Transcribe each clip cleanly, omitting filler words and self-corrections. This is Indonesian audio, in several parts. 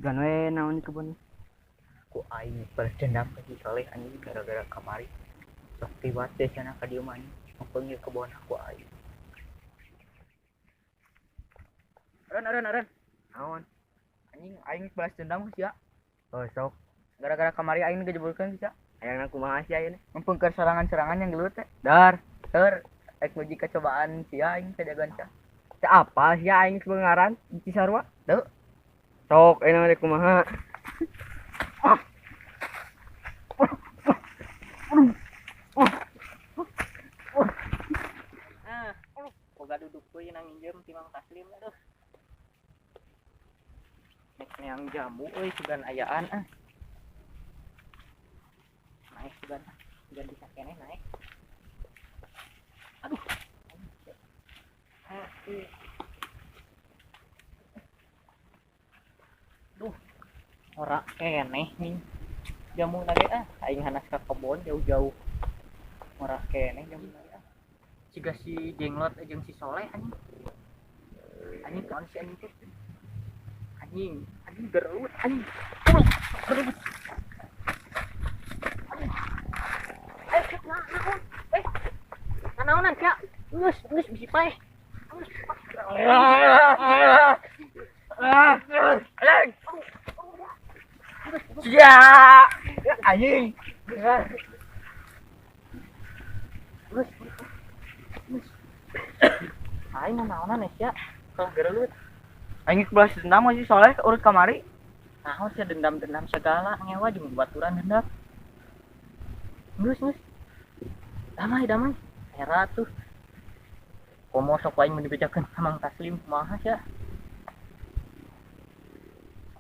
Gan we naon di kebun. Ku aing balas dendam ke si Soleh anjing gara-gara kamari sok tiwas deh cenah ka dieu mah ngeupeung kebon aku aing. Eren. Naon? Anjing aing balas dendam ke sia. Oh sok. Gara-gara kamari aing ngejebulkeun sia. Hayangna kumaha sia ieu. Ngeupeung ke serangan-serangan yang gelut teh. Dar. Teur ek nguji kecobaan sia aing teh jagoan sia. Teu apa sia aing sebengaran di Cisarua. Teu. Sok enak mah kumaha. Boga duduk deui nang injem ti Mang Taslim aduh. Nek neang jamu euy sugan ayaan Naik sugan. Sugan bisa keneh naik. Aduh. Duh. Ora keneh nih. Jamu lagi aing hanas ka kebon jauh-jauh. Ora keneh jamu lagi Ciga si Jenglot jeung si Soleh anjing. Anjing kaon si anjing teh. Anjing gereut anjing. Gereut. Naonan sia? Geus bisi paeh. Sia. Anjing. Aing naonan sia? Kalah gereut. Aing balas dendam si Soleh urut kamari. Naon sia dendam-dendam segala ngewa jeung baturan dendam. Geus. Damai. Era tuh. Komo sok aing mun dibejakeun ka Mang Taslim kumaha sia?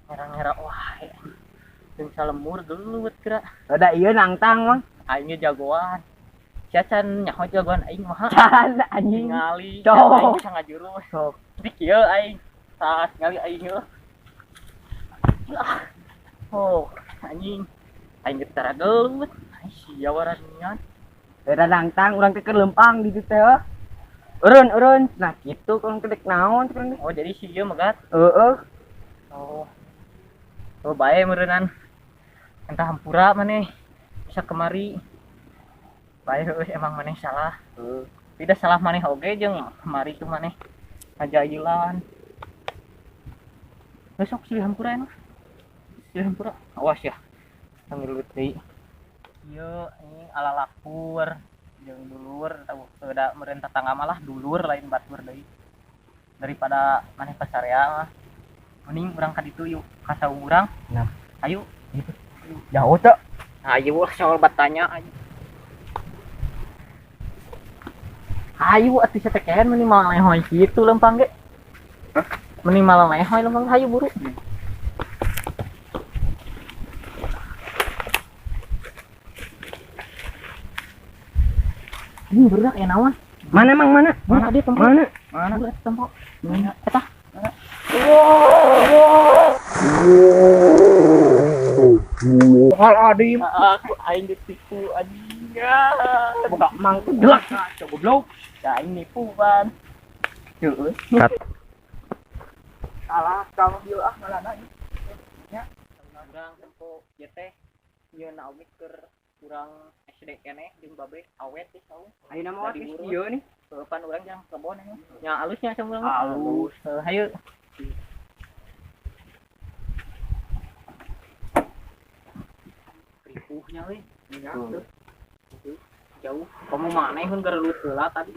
Ngera-ngera wae. Jeung salemur gelut kira. Ada ieu nangtang mah. Aing jagoan. Sia can nyaho jagoan aing mah. Can anjing. Ningali. Cok. Aing sangat jurus. Sok. Dik ieu aing. Tas ngali aing ieu. Oh, anjing. Aing getar gelut. Ai sia waranian. Beda nangtang urang teh keur lempang di ditu teh. Eureun. Nah kitu kalau kedek naon teh. Oh, jadi si ieu megat. Heeh. Oh. Oh, bae meureunnan. Entah hampura maneh bisa kemari. Bae euy emang maneh salah. Tidak salah maneh oge jeung kemari tuh maneh ngajailan. Besok silih hampura enak. Silih hampura. Awas ya. Ngelut deui. Ieu ini ala lakur jeung dulur da meureun tetangga malah dulur lain batur deui. Daripada maneh pasarea mah. Mending urang ka ditu yuk ka saung urang. Nah, Ayo. gitu. Jauh teh. Ayo soal bertanya ayo. Ayo atuh satekean minimal lehoy kitu lempang ge. Hah? Minimal lehoy lempang hayu buru. Ini berak ya nawan. Mana emang mana? Mana dia tempat? Mana? Mana tempat? Mana? Eta. Hal adim. Aku aing ditipu anjing. Buka mang delak. Coba goblok. Ya aing nipu ban. Heeh. Kat. Salah kamu bieu malah nanya. Nya. Urang tempo ieu teh ieu naomi keur urang SD keneh jeung babe awet teh saung. Ayeuna mah wis ieu nih. Pan urang jang kebon nya. Nya alusnya sama urang. Alus. Hayu. Ripuhnya we. Jauh. Kamu mana pun gerelut heula tadi.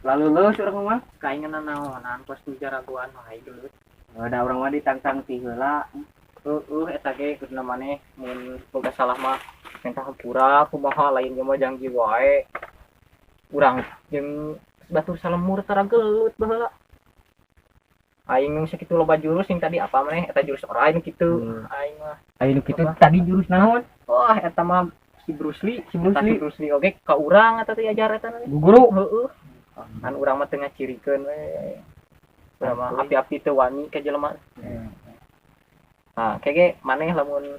Lalu leus urang mah. Kaingenan naonan pas nu jaragoan mah gelut. Ada urang mah ditangtang ti heula. Eta ge kuduna maneh mun boga salah mah minta hampura kumaha lain ge mah janji wae. Urang jeung batur salemur tara gelut baheula. Aing nu sakitu loba jurus sing tadi apa maneh eta jurus orain kitu. Aing mah Ayeuna kitu tadi jurus naon? wah eta mah si Bruce Lee oge ka urang eta teh ajar eta mah. Guru. Heeh. Kan urang mah teu ngacirikeun we. Urang mah api-api teu wani ka jelema. Nah, kayaknya maneh lamun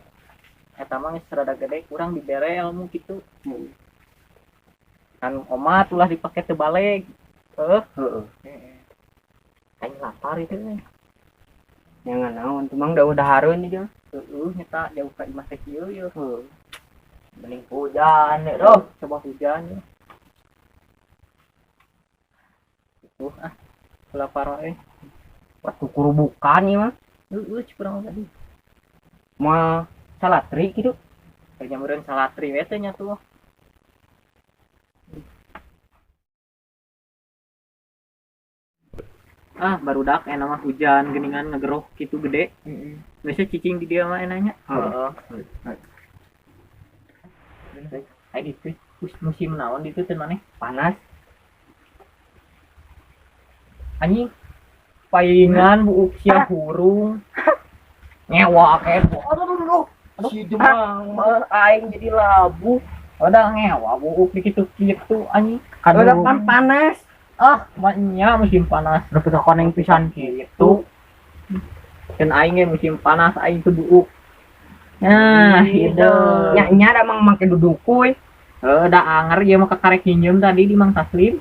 eta mah geus rada gede kurang dibere ilmu kitu. Kan omat ulah dipake teu baleg. Heeh. Heeh. Aing lapar itu nih. Jangan naon, tumang udah hareun nih dia. Nyata jauh ka imah teh kieu yeuh. Mending hujan ya Coba hujan ya. Itu lapar we. waktu kurubukan ieu mah. Curang tadi. Mau salatri gitu. Kayaknya meureun salatri we teh nya tuh. Barudak enak mah hujan geningan ngegerok gitu gede. Biasa cicing di dia mah enaknya. Ayo itu musim naon itu teh maneh Panas. anjing paingan buuk sia hurung ngewa kepo aduh si demang aing jadi labu udah ngewa buuk dikitu kitu anjing Udah kan panas. maknya musim panas udah kita koneng pisan gitu dan aing ge musim panas aing tuh buuk nah hidung Nya ada mang make duduk kuy. udah anger ya mau kekarek hinjem tadi di Mang Taslim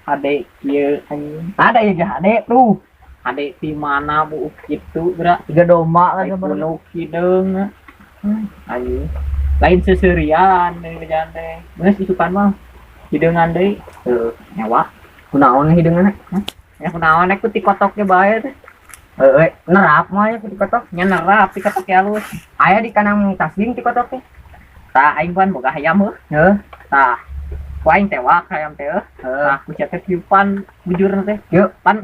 adek kieu anjing Ada ya jah, adek tuh. adek di mana bu gitu berak 3 domba lah Aing penuh hideung anjing lain seserian deui kerjaan teh geus isukan mah hideungan deui nyawa Kunaon hideungan? ya kunaon ku ti kotoknya bae teh Nerap mah ya di kotok. nya nerap ti kotok halus Aya di kanang taslim di kotok teh. tah aing pan boga hayam heuh Heuh. tah ku aing tewak hayam teh tah ku cat teh piupan bujur teh Yuk, pan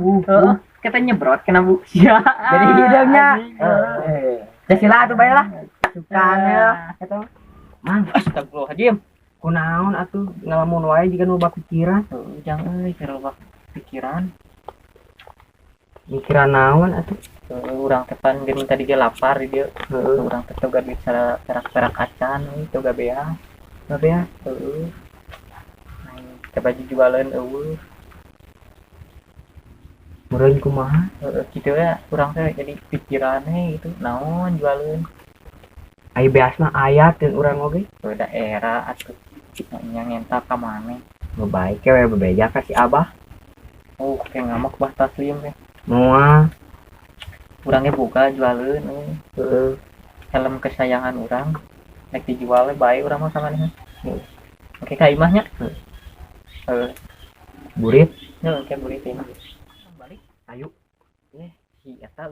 kita nyebrot kena bu sia jadi hidungnya. Sila atuh bae lah. Sukan ya. Eta. Mang, astagfirullahaladzim kunaon atuh ngalamun wae jika nu loba pikiran. jangan kira pikiran Mikiran naon atuh? urang tepan geuning tadi dia lapar di dia urang teh toga bisa perak-perak kacan toga bea heeh teh baju jualan eueuh Meureun kumaha? kitu ya urang teh jadi pikiran gitu naon jualan Ai beas mah aya teu urang oge. ke daerah atuh nya ngenta ka maneh Baik we bebeja ka si Abah. kayak ngamuk bah Taslim teh Moal. urangnya buka jualan helm kesayangan urang nek dijual bae urang mah sama nih oke ka imahnya Burit. oke boleh imah balik Ayo. si eta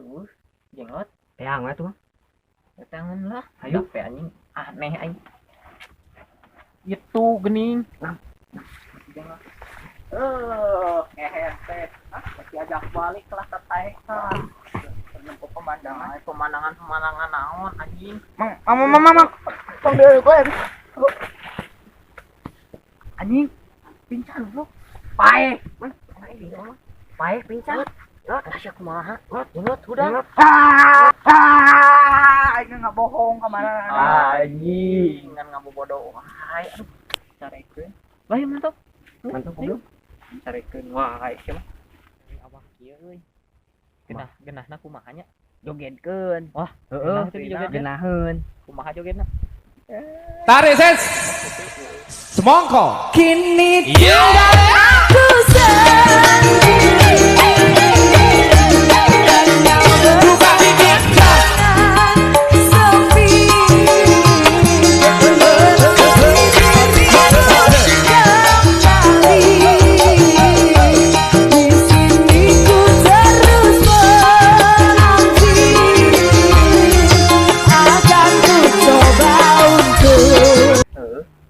jenglot Teang we tuh. tangan lah Ayo. pe anjing aneh aing itu gening teh masih ajak balik kelas tetaekan menempuh pemandangan naon anjing Mang. Panggil gue. anjing pincang bro Pae. Pae pincang. kasih kumaha jenglot udah Aing enggak bohong kemana. anjing ngan ngabobodo wae aduh carekeun bae mantap Mantap ayo carekeun wae sia mah abah kieu euy genahna kumaha nya Jogetkeun. wah Heeh, joget genaheun. kumaha jogetna Tarik ses. Semongko. Kini Iya. aku sendiri Buka bibir. sepi kembali di sini ku terus menanti akan ku coba untuk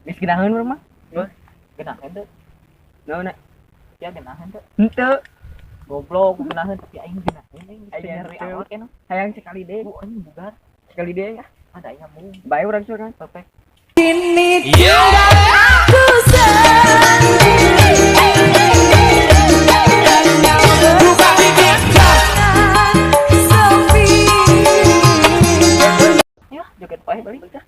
Geus genaheun mah. genaheun teh Naon na? ya genaheun teh Henteu. goblok genaheun tapi aing genaheun aing Aing nyari teu. awak kenapa Hayang sekali deh. bu anjing bugar Sekali deh ya. ada ayam Bae urang suran. perfect Kini Iya. aku sendiri Buka bibir. sepi ya joget pae balik dah